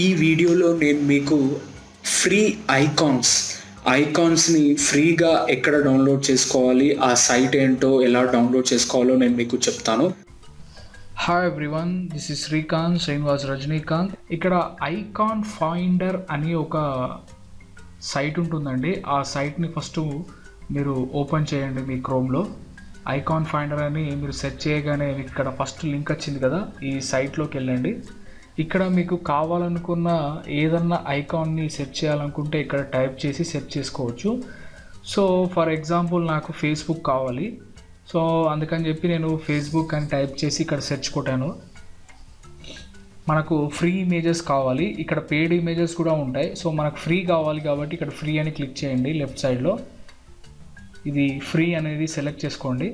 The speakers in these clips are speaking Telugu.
ఈ వీడియోలో నేను మీకు ఫ్రీ ఐకాన్స్ని ఫ్రీగా ఎక్కడ డౌన్లోడ్ చేసుకోవాలి, ఆ సైట్ ఏంటో ఎలా డౌన్లోడ్ చేసుకోవాలో నేను మీకు చెప్తాను. Hi everyone, this is Srinivas Rajinikanth. ఇక్కడ ఐకాన్ ఫైండర్ అని ఒక సైట్ ఉంటుందండి. ఆ సైట్ని ఫస్ట్ మీరు ఓపెన్ చేయండి మీ క్రోమ్లో. ఐకాన్ ఫైండర్ అని మీరు సెర్చ్ చేయగానే ఇక్కడ ఫస్ట్ లింక్ వచ్చింది కదా, ఈ సైట్లోకి వెళ్ళండి. ఇక్కడ మీకు కావాలనుకున్న ఏదన్నా ఐకాన్ని సెర్చ్ చేయాలనుకుంటే ఇక్కడ టైప్ చేసి సెర్చ్ చేసుకోవచ్చు. సో ఫర్ ఎగ్జాంపుల్ నాకు ఫేస్బుక్ కావాలి. సో అందుకని చెప్పి నేను ఫేస్బుక్ అని టైప్ చేసి ఇక్కడ సెర్చ్ కొట్టాను. మనకు ఫ్రీ ఇమేజెస్ కావాలి, ఇక్కడ పెయిడ్ ఇమేజెస్ కూడా ఉంటాయి. సో మనకు ఫ్రీ కావాలి కాబట్టి ఇక్కడ ఫ్రీ అని క్లిక్ చేయండి. లెఫ్ట్ సైడ్లో ఇది ఫ్రీ అనేది సెలెక్ట్ చేసుకోండి.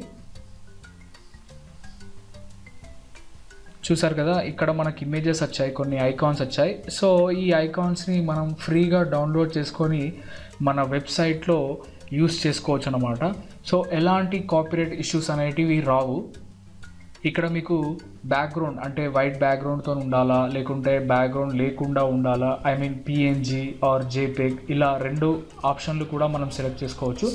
చూసారు కదా, ఇక్కడ మనకి ఇమేజెస్ వచ్చాయి, కొన్ని ఐకాన్స్ వచ్చాయి. సో ఈ ఐకాన్స్ని మనం ఫ్రీగా డౌన్లోడ్ చేసుకొని మన వెబ్సైట్లో యూస్ చేసుకోవచ్చు అన్నమాట. సో ఎలాంటి కాపీరైట్ ఇష్యూస్ అనేటివి రావు. ఇక్కడ మీకు బ్యాక్గ్రౌండ్ అంటే వైట్ బ్యాక్గ్రౌండ్తో ఉండాలా, లేకుంటే బ్యాక్గ్రౌండ్ లేకుండా ఉండాలా, I mean PNG or JPEG, ఇలా రెండు ఆప్షన్లు కూడా మనం సెలెక్ట్ చేసుకోవచ్చు.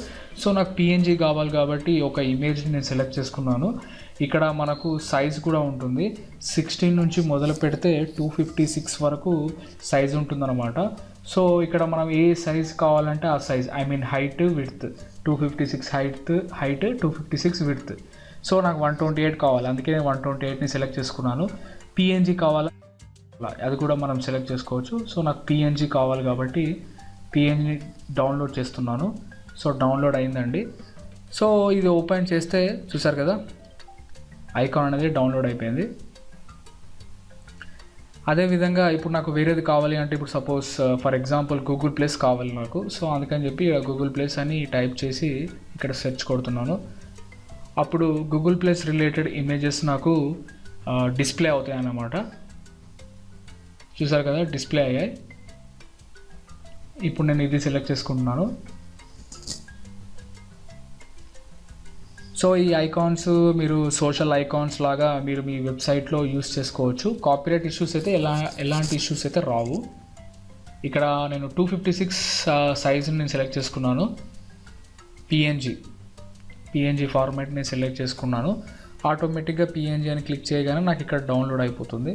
సో నాకు పిఎన్జీ కావాలి కాబట్టి ఒక ఇమేజ్ని నేను సెలెక్ట్ చేసుకున్నాను. ఇక్కడ మనకు సైజ్ కూడా ఉంటుంది. 16 నుంచి మొదలు పెడితే 256 వరకు సైజ్ ఉంటుందన్నమాట. సో ఇక్కడ మనం ఏ సైజ్ కావాలంటే ఆ size, I mean height width 256 height 256 width. So నాకు 128 కావాలి, అందుకే నేను 128ని సెలెక్ట్ చేసుకున్నాను. పిఎన్జీ కావాలా అది కూడా మనం సెలెక్ట్ చేసుకోవచ్చు. సో నాకు పిఎన్జీ కావాలి కాబట్టి పిఎన్జీని డౌన్లోడ్ చేస్తున్నాను. సో డౌన్లోడ్ అయిందండి. సో ఇది ఓపెన్ చేస్తే చూసారు కదా, ఐకాన్ అనేది డౌన్లోడ్ అయిపోయింది. అదేవిధంగా ఇప్పుడు నాకు వేరేది కావాలి అంటే, ఇప్పుడు suppose for example Google place కావాలి నాకు. సో అందుకని చెప్పి గూగుల్ ప్లేస్ అని టైప్ చేసి ఇక్కడ సెర్చ్ కొడుతున్నాను. అప్పుడు గూగుల్ ప్లేస్ రిలేటెడ్ ఇమేజెస్ నాకు డిస్ప్లే అవుతాయి అన్నమాట. చూసారు కదా, డిస్ప్లే అయ్యాయి. ఇప్పుడు నేను ఇది సెలెక్ట్ చేసుకుంటున్నాను. సో ఈ ఐకాన్స్ మీరు సోషల్ ఐకాన్స్ లాగా మీరు మీ వెబ్సైట్లో యూస్ చేసుకోవచ్చు. కాపీరైట్ ఇష్యూస్ అయితే ఎలాంటి ఇష్యూస్ అయితే రావు. ఇక్కడ నేను 256 సైజుని నేను సెలెక్ట్ చేసుకున్నాను. పిఎన్జీ ఫార్మాట్ని సెలెక్ట్ చేసుకున్నాను. ఆటోమేటిక్గా పిఎన్జీ అని క్లిక్ చేయగానే నాకు ఇక్కడ డౌన్లోడ్ అయిపోతుంది.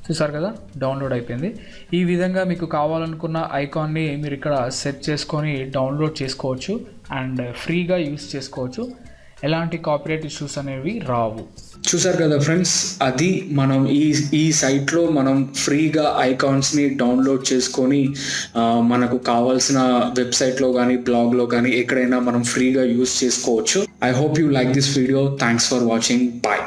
చూసారు కదా, డౌన్లోడ్ అయిపోయింది. ఈ విధంగా మీకు కావాలనుకున్న ఐకాన్ని మీరు ఇక్కడ సెట్ చేసుకొని డౌన్లోడ్ చేసుకోవచ్చు అండ్ ఫ్రీగా యూస్ చేసుకోవచ్చు. ఎలాంటి కాపీరైట్ ఇష్యూస్ అనేవి రావు. చూసారు కదా ఫ్రెండ్స్, అది మనం ఈ సైట్లో మనం ఫ్రీగా ఐకాన్స్ని డౌన్లోడ్ చేసుకొని మనకు కావాల్సిన వెబ్సైట్లో కానీ బ్లాగ్లో కానీ ఎక్కడైనా మనం ఫ్రీగా యూస్ చేసుకోవచ్చు. I hope you like this video. Thanks for watching. Bye.